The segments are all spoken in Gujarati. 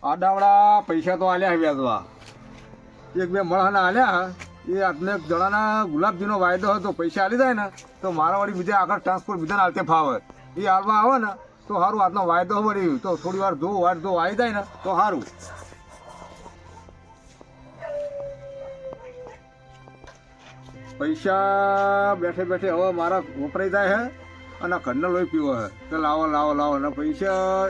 આડાવડા પૈસા તો આલ્યા વ્યાજવા એક બે મળાના આલ્યા એ આજને એક જણાના ગુલાબજીનો વાયદો હતો પૈસા આલી જાય ને તો મારા વળી બીજા આગળ ટ્રાન્સપોર્ટ બીજાને આલતે ફાવે એ હાલવા આવે ને તો સારું આજનો વાયદો વળી તો થોડી વાર જો વાર જો આવી જાય ને તો સારું. પૈસા બેઠે બેઠે હવે મારા વપરાઈ જાય હે અને ઘરને લોહી પીવો હે તો લાવો લાવો લાવો અને પૈસા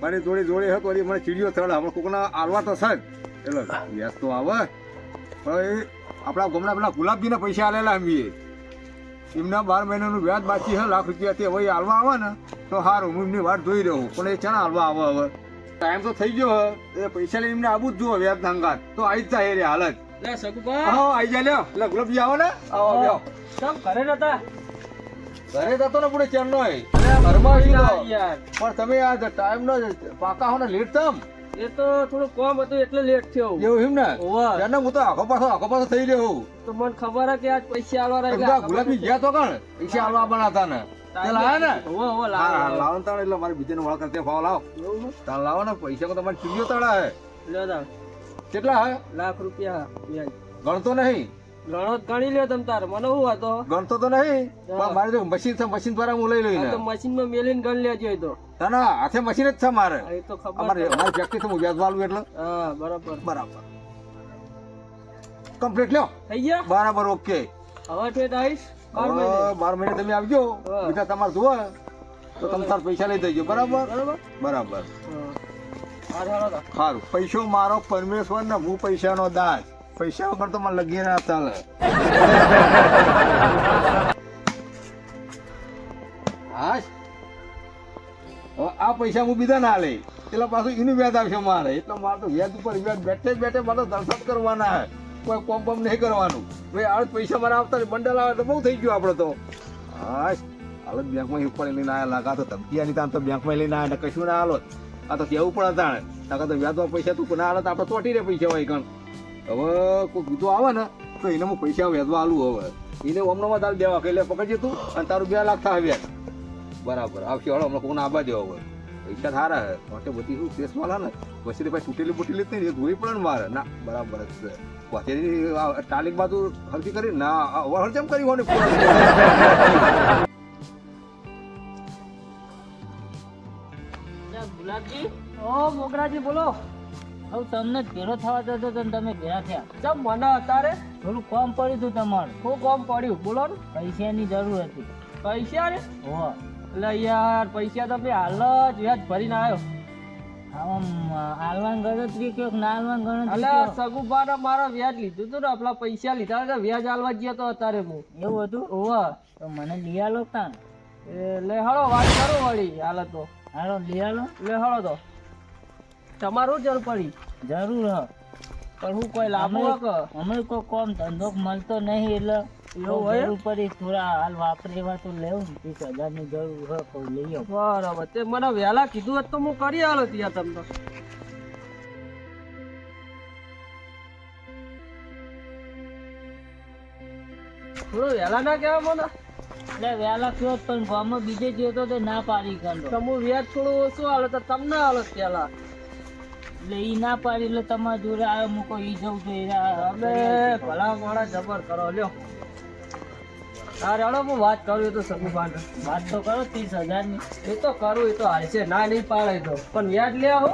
મારી જોડે જોડે હે તો વળી મને ચીડીઓ થડે હમણાં કોકના આલવા તો છે જ એટલે વ્યાજ તો આવે પણ એ આપણા ગામના પેલા ગુલાબજીને પૈસા આલેલા એમબીએ એમના 12 મહિનાનું વ્યાજ બાકી છે લાખ રૂપિયાથી હવે હાલવા આવે ને તો સારું હું એમની વાત જોઈ રહ્યો પણ એ ચાણા હાલવા આવે હવે ટાઈમ તો થઈ ગયો હે એ પૈસા લઈને એમને આવું જ જુઓ વ્યાજ નાંગાત તો આવી જ જાય રે હાલત હા આવી જાય લ્યો એટલે ગુલાબજી આવો ને આવો આવ્યો સબ ઘરે નતા ઘરે જતો ને પૂરે ચેન નો ઘરમાં આવી ગયો પણ તમે આ ટાઈમ નો પાકા હો ને લેટ તમ એ તો થોડું કોમ હતું એટલે લેટ થયો એવું એમ ને ઓવા જાને હું તો આખો પાછો થઈ રહ્યો તો મને ખબર હે કે આજ પૈસા આલવા એટલે રહ્યા ગુલાબી ગયા તો કણ પૈસા આલવા બનાતા ને તે લાયા ને ઓવા ઓવા હા લાવો ને તાણ એટલે મારે બીજાને વાળ કરતે ભાવ લાવો તાણ લાવો ને પૈસા તો તમારે ચીડીઓ તળા હે લ્યો તા કેટલા હે લાખ રૂપિયા વ્યાજ ગણતો નહીં ગણો ગણી લ્યો તમ તાર મને શું હતો ગણતો તો નહીં પણ મારે જો મશીન છે મશીન દ્વારા હું લઈ લઈને તો મશીનમાં મેલીને ગણ લેજો એ તો ના હાથે મશીન જ છે મારે એ તો ખબર અમારી ફેક્ટરી છે હું વ્યાજ વાળું એટલે હા બરાબર બરાબર કમ્પ્લીટ લ્યો થઈ ગયા બરાબર ઓકે હવે ઠેઠ આવીશ 12 મહિને 12 મહિને તમે આવજો બીજા તમારે જુઓ તો તમે તાર પૈસા લઈ દેજો બરાબર બરાબર બરાબર હા સારું પૈસો મારો પરમેશ્વર ને હું પૈસાનો દાસ પૈસા વગર તો મને લગી ના ચાલે હા આ પૈસા હું બીજા ના લે એટલે પાછું એનું વ્યાજ આવશે મારે એટલે મારે તો વ્યાજ ઉપર વ્યાજ બેઠે બેઠે મારે દર્શન કરવાના હે કોઈ કોમ બમ નહીં કરવાનું ભાઈ આ પૈસા મારા આવતા બંડલ આવે તો બહુ થઈ ગયું આપણે તો હા હાલત બેંકમાં ઉપર લઈને આવ્યા લાગા તો ધમકીયાની તાન તો બેંકમાં લઈને આવ્યા કશું ના હાલો આ તો કેવું પડે તાણે તાકા તો વ્યાજમાં પૈસા તું ના હાલત આપણે ચોટી રે પૈસા હોય કણ હવે કોઈ બીજો આવે ને તો એને હું પૈસા વ્યાજવા આલું હવે એને હમણાં તારે દેવા કે એટલે પકડજે તું અને તારું 2 લાખ થાય વ્યાજ બરાબર આવશે હળો હમણાં કોઈને આબા દેવા હવે પૈસા સારા હે માટે બધી શું કેસ વાળા ને પછી ભાઈ તૂટેલી બૂટેલી જ નહીં ધોઈ પડે ને મારે ના બરાબર જ છે પછી તાલીમ બાજુ હરકી કરી ના હરજમ કરી હોય ને ગુલાબજી ઓ મોગરાજી બોલો હવે તમને ભેરો થવા જતો તો તમે ભેરા થયા ચમ મને અત્યારે થોડું કોમ પડ્યું હતું તમારું શું કામ પડ્યું બોલો ને પૈસાની જરૂર હતી પૈસા રે હો એટલે યાર પૈસા તમે હાલ જ વ્યાજ ભરીને આવ્યો આમ હાલવાન ગણતરી કયો ના હાલવાન ગણતરી એટલે કયો? સગુબાને મારા વ્યાજ લીધું હતું ને આપણા પૈસા લીધા હતા વ્યાજ આલવા ગયા તો અત્યારે હું એવું હતું ઓવા તો મને લઈ આલો તાન એટલે હળો વાત કરો વળી હાલ તો હાલો લઈ આલો એટલે હળો તો તમારું જરૂર પડી જરૂર હ પણ હું કોઈ લાભો કે અમે કોઈ કોમ ધંધો મળતો નહીં એટલે એવું હોય? જરૂર પડી થોડા હાલ વાપરે એવા તો લેવું ને 30,000 ની જરૂર હ તો લઈ આવો બરાબર તે મને વહેલા કીધું હોત તો હું કરી આલો ત્યાં તમને થોડું વહેલા ના કહેવા મને એટલે વહેલા કયો પણ ગામમાં બીજે જતો તો ના પાડી કાઢો તો હું વ્યાજ થોડું ઓછું આલો તો તમને આલો પેલા એટલે ઈ ના પાડી એટલે તમારા જોડે આવ્યો મૂકો ઈ જવું જોઈએ અમે ભલા માણા જબર કરો લ્યો હા રેડો હું વાત કરું તો સગુબાને વાત તો કરો 30,000 ની એ તો કરું એ તો હાલશે ના નહીં પાડે તો પણ વ્યાજ લે હો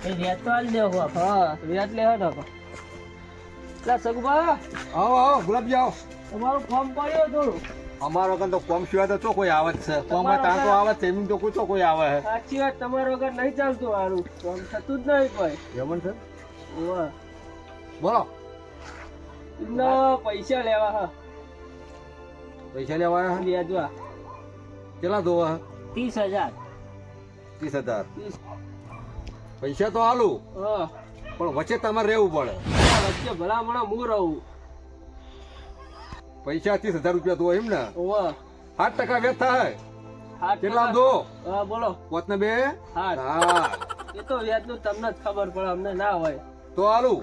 એ વ્યાજ તો હાલ દેવું આપણે હા વ્યાજ લે હો ને એટલે સગુબા આવો આવો ગુલાબજી આવો તમારું ફોર્મ પડ્યો થોડું અમારો વગર તો કોમ સિવાય તો ચો કોઈ આવે જ છે કોમમાં તાણ તો આવે છે એમ તો કોઈ ચો કોઈ આવે છે સાચી વાત તમારા વગર નહીં ચાલતું હારું ફોર્મ થતું જ નહીં કોઈ જમણ છે ઓવા બોલો એમને પૈસા લેવા હા પૈસા લેવા આવ્યા છે? વ્યાજવા કેટલા જોવા 30,000 30,000 પૈસા તો હાલું હા પણ વચ્ચે તમારે રહેવું પડે વચ્ચે ભલા મણા હું રહું પૈસા 30,000 રૂપિયા તો એમ ને ઓવા 8% વ્યાજ થાય હા કેટલા દો હા બોલો 5 ને 2 હા હા એ તો વ્યાજ નું તમને જ ખબર પડે અમને ના હોય તો હાલું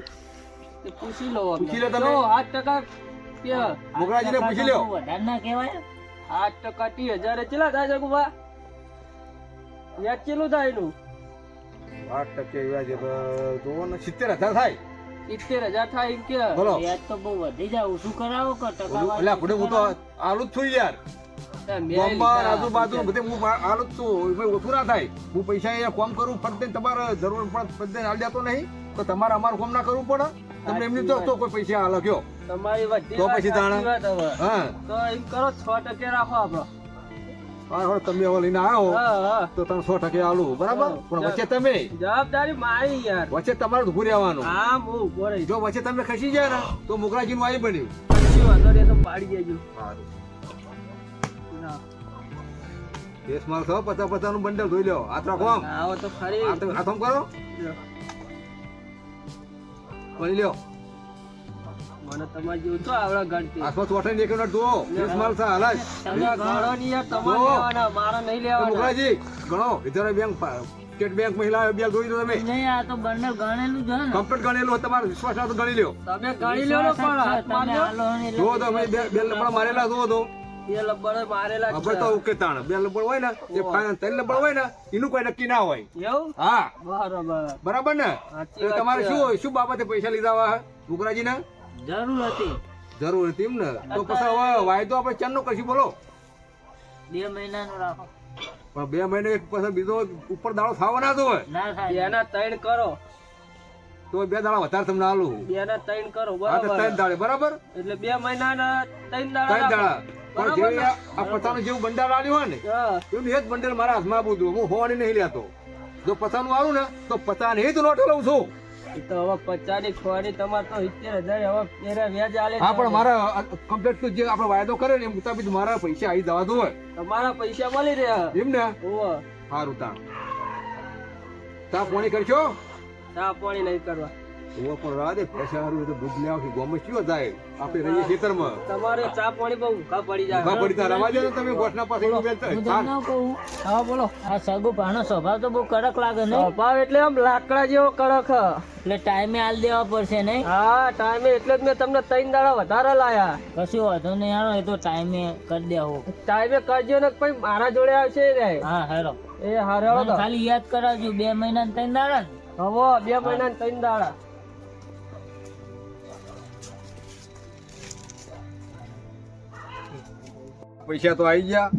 એ પૂછી લો અમને. પૂછી લો તમે. જો 8% કે મોગરાજીને પૂછી લ્યો વધારે ના કહેવાય 8% 30,000 કેટલા થાય છે કુબા વ્યાજ કેટલું થાય એનું 8% વ્યાજ જોવો ને 70,000 થાય 70,000 થાય એમ કે બોલો વ્યાજ તો બહુ વધી જાય ઓછું કરાવો કે ટકા એટલે આપણે હું તો આલુ જ છું યાર ગામમાં આજુબાજુ બધે હું આલુ જ છું ભાઈ ઓછું ના થાય હું પૈસા અહીંયા કોમ કરું ફરતે તમારે જરૂર પડે હાલ જતો નહીં તો તમારે અમારું કોમ ના કરવું પડે તમને એમની તો કોઈ પૈસા હાલ કયો તમારી વચ્ચે તો પછી તાણે હા તો એમ કરો 6% રાખો આપણો હા તમે હવે લઈને આવ્યો હા તો તમે 100% આલું બરાબર પણ વચ્ચે તમે જવાબદારી મારી યાર વચ્ચે તમારે ઉભું રહેવાનું હા હું ઉભો રહી જો વચ્ચે તમે ખસી જાય ને તો મોગરાજીનું આવી બન્યું પછી વાંધો નહીં તો પાડી દેજો ના કેસ માલ થયો 50 નું બંડલ ધોઈ લ્યો હાથ રાખો આમ આવો તો ખરી હાથ આમ કરો મળી લ્યો મને તમારે જેવું તો આવડે ગણતી આસપાસ ચોટે ને એક મિનિટ જુઓ કેસ માલ થા હાલ જ તમે ગણો નહીં યાર તમારે લેવાના મારા નહીં લેવાના મોગરાજી ગણો ઇધર બેંક સ્ટેટ બેંક મહિલા બેંક જોઈ દો તમે નહીં આ તો બંડલ ગણેલું છે ને કમ્પ્લીટ ગણેલું હોય તમારે વિશ્વાસ ના તો ગણી લ્યો તમે ગણી લો ને પણ હાથ તમે મારજો આલો ને એટલે જુઓ તો અમે બે લબડા મારેલા જુઓ તો એ લબ્બડે મારેલા આપણે તો ઓકે તાણ બે લબડ હોય ને એ ફાઇનલ 3 લબડ હોય ને એનું કોઈ નક્કી ના હોય એવું હા બરાબર બરાબર ને સાચી એટલે વાત તમારે છે. શું બાબતે પૈસા લીધા હોય મોગરાજી ને જરૂર હતી જરૂર હતી એમ ને તો પછી હવે વાયદો આપણે ચારનો કશું બોલો 2 મહિનાનું રાખો પણ 2 મહિને એક પછી બીજો ઉપર દાડો થવા ના હોય ના થાય બેના 3 કરો તો 2 દાડા વધારે તમને આલું બેના 3 કરો હા તો 3 બરાબર દાડે બરાબર એટલે 2 મહિનાના 3 3 દાડા દાડા પણ બરાબર જે ને? આ પતાનું જેવું બંડલ આલ્યું હોય ને હા એવું એ જ બંડલ મારા હાથમાં આપું છું હું હોવાની નહીં લેતો જો પતાનું આવું ને તો પતાને જ નોટો લઉં છું એ તો હવે 50 ની ખોરી તમારે તો 70,000 હવે પેરા વ્યાજ આલે હા પણ મારા કમ્પ્લીટ જે આપણે વાયદો કરે ને એ મુતાબિક મારા પૈસા આવી જવા દો તમારા પૈસા મળી રહ્યા એમ ને ઓવો સારું તા પાણી કરશો ચા પાણી નહીં કરવા ઓવો પણ રાહ દે પૈસા સારું તો દૂધ લેવા કે ગોમે શું થાય આપણે રહીએ ખેતરમાં તમારે ચા પાણી બહુ કા પડી જાય ઉભા પડી તા રવા દે ને તમે ગોઠના પાસે એનું બેન હું તમને કહું હા બોલો આ સગુ પાનો સ્વભાવ તો બહુ કડક લાગે નહીં સ્વભાવ એટલે આમ લાકડા જેવો કડક હ. એટલે ટાઈમે હાલ દેવા પડશે નહીં હા ટાઈમે એટલે જ મેં તમને 3 દાડા વધારે લાયા કશું વાંધો નહીં હાલો એ તો ટાઈમે કરી દેવો ટાઈમે કરજો ને પછી મારા જોડે આવશે રે હા હેરો એ હારે મને ખાલી યાદ કરાવજો 2 મહિના 3 દાડા ને હવે 2 મહિના 3 દાડા પૈસા તો આવી ગયા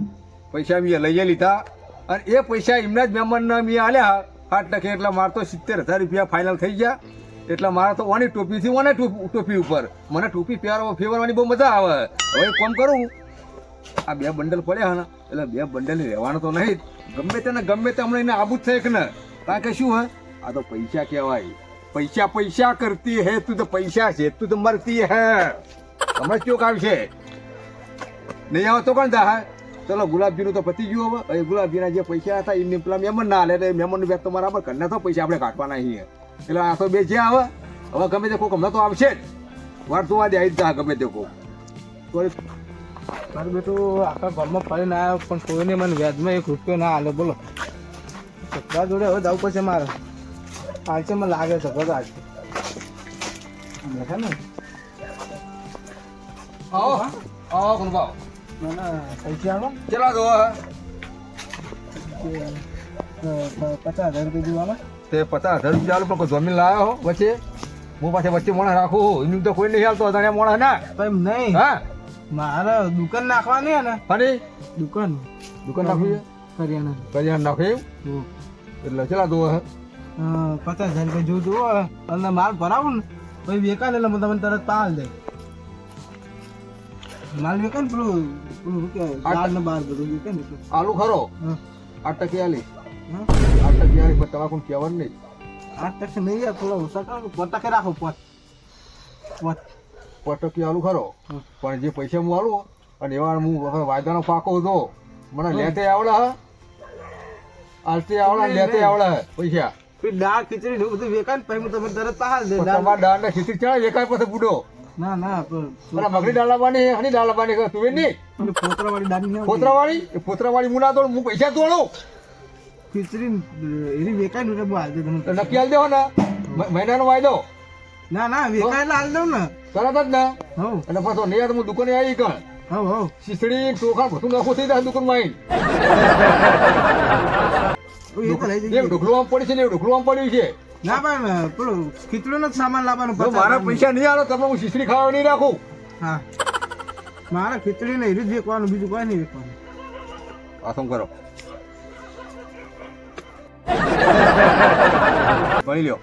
પૈસા મેં લઈ લીધા અને એ પૈસા એમના જ મહેમાનના મેં આલ્યા 8% એટલે મારે તો 70,000 રૂપિયા ફાઇનલ થઈ ગયા એટલે મારે તો ઓની ટોપીથી ઓને ટોપી ઉપર મને ટોપી ફેરવવાની બહુ મજા આવે હવે એક કામ કરું આ 2 બંડલ પડ્યા ને એટલે 2 બંડલ રહેવાનું તો નહીં ગમે તે હમણાં એને આબુ જ થાય કે ને કારણ કે શું હે આ તો પૈસા કહેવાય પૈસા પૈસા કરતી હે તું તો પૈસા છે તું તો મરતી હે સમજ ક્यों આવશે નહીં આવે તો કોણ થાય ચલો ગુલાબજીનું તો પતી ગયું હવે ગુલાબજીના જે પૈસા હતા એમને પેલા મહેમાન ના હાલે એટલે મહેમાનનું વ્યાજ તો મારા પર ઘરના તો પૈસા આપણે કાઢવાના છીએ એટલે આ તો બે જે આવે હવે ગમે તે કોઈક હમણાં તો આવશે જ વાર તો આ દે આવી જ જા ગમે તે કોઈક મારું બેટું આખા ઘરમાં ફરીને આવ્યો પણ કોઈને મને વ્યાજમાં 1 રૂપિયો ના હાલે બોલો છોકરા જોડે હવે જવું પડશે મારે આજે મને લાગે છે બધા આજે બેઠા ને આવો કોણ ભાવ મને પૈસા આવો ચલા દો 50,000 રૂપિયા દેવાના તે 50,000 રૂપિયા આલું પણ કોઈ જમીન લાવ્યો હો વચ્ચે હું પાછે વચ્ચે મોણા રાખું એનું તો કોઈ નહીં હાલતો તને મોણા ના એમ નહીં હા મારે દુકાન નાખવાની હે ને અને દુકાન નાખવી કરિયાણા કરિયાણા નાખે એટલે ચલા દો 50,000 રૂપિયા જોતું અને માલ ભરાવું ને પછી વેકાય એટલે મને તમને તરત પાલ દે માલ વેકાય ને પેલું બાર ને બાર બધું વેકાય ને એટલે આલુ ખરો હા 8% આલી 8% આલી પણ તમારે કોઈ કહેવાનું નહીં 8% નહીં યાર થોડા ઓછા કરો 5% રાખો 5% આલુ ખરો પણ જે પૈસા હું આલું અને એવા હું હવે વાયદાનો પાકો હતો મને લેતે આવડે હે આલતે આવડે લેતે આવડે પૈસા દાળ ખીચડી ને બધું વેકાય ને પછી હું તમને તરત પાલ દે તમારા દાળ ને ખીચડી ચા એકાય પાસે બુડો ના ના પેલા મગની દાળ લાવવાની હની દાળ લાવવાની તું નહીં ફોતરાવાળી દાળ ફોતરાવાળી એ ફોતરાવાળી હું ના દોડું હું પૈસા દોડું ખીચડી એની વેકાય ને હું હાલ દે તો તમને નક્કી હાલ દેવો ને મહિનાનો વાયદો ના ના વેકાય એટલે હાલ દઉં ને તરત જ ને હવ અને પાછો નહીં યાર હું દુકાને આવી કણ હવ હવ શીસડી ચોખા બધું નાખું થઈ જાય દુકાનમાં એ તો લઈ એક જઈએ. ઢોકળું આમ પડ્યું છે ને એક ઢોકળું આમ પડ્યું છે ના પણ પેલું ખીચડીનો જ સામાન લાવવાનું જો મારા પૈસા નહીં આવે તમે હું શીશડી ખાવા નહીં રાખું હા મારા ખીચડી ને હીરી જ વેચવાનું, બીજું કોઈ નહીં વેચવાનું. આસમ કરો ગણી લ્યો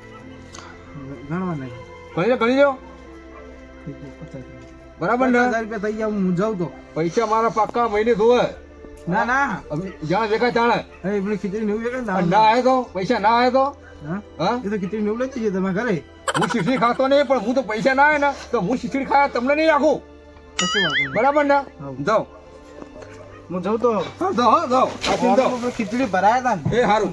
ગણવા નહીં. ગણી લ્યો બરાબર ને 50,000 રૂપિયા થઈ ગયા, હું જાઉં તો. પૈસા મારા પાક્કા મહિને જોવે ના ના જ્યાં દેખાય તાણે એ પેલી ખીચડી નેવું વેચે ને અને ના આવે તો પૈસા ના આવે તો હા હા એ તો ખીચડી નેવું લઈ જઈએ તમે ઘરે. હું શીશડી ખાતો નહીં પણ હું તો પૈસા ના આવે ને તો હું શીશડી ખાયા તમને નહીં રાખું કશું વાંધો નહીં. બરાબર ને હા. જાઓ હું જાઉં તો જાઓ જાઓ આ ચિંતા ખીચડી ભરાયા હતા ને એ સારું